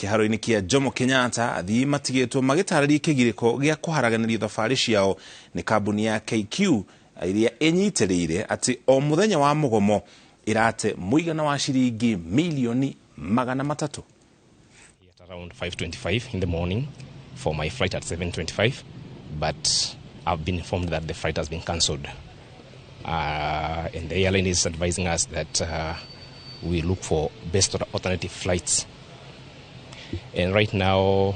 kĩharo-inĩ kĩa Jomo Kenyatta athii matigĩtwo magĩtarĩria kĩgirĩko gĩa kũharaganĩrio thabarĩ ciao nĩ kambuni ya KQ iria ĩnyitĩrĩire atĩ o mũthenya wa mũgomo irate mũigana wa ciringi milioni 300. At around 5:25 in the morning for my flight at 7:25, but I've been informed that the flight has been cancelled. And the airline is advising us that we look for best alternative flights. And right now,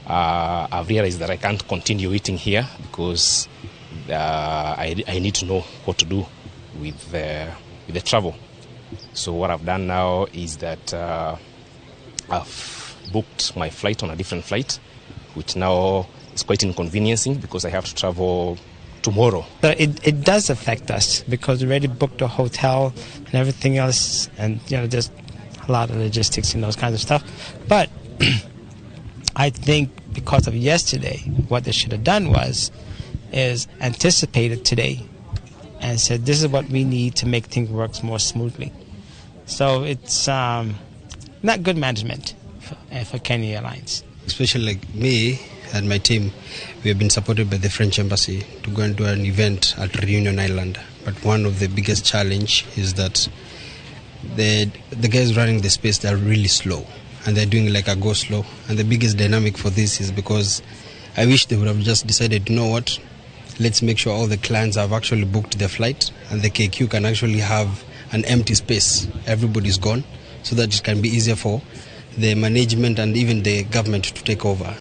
I've realized that I can't continue eating here because I need to know what to do with the travel. So what I've done now is that I've booked my flight on a different flight, which now is quite inconveniencing because I have to travel tomorrow. It does affect us because we already booked a hotel and everything else, and just a lot of logistics and those kinds of stuff. But I think because of yesterday, what they should have done is anticipated today and said this is what we need to make things work more smoothly. So it's not good management for Kenya Airlines. Especially like me and my team, we have been supported by the French embassy to go and do an event at Reunion Island. But one of the biggest challenge is that the guys running the space, they're really slow and they're doing like a go slow. And the biggest dynamic for this is because I wish they would have just decided, you know what, let's make sure all the clients have actually booked their flight and the KQ can actually have an empty space. Everybody's gone, so that it can be easier for the management and even the government to take over.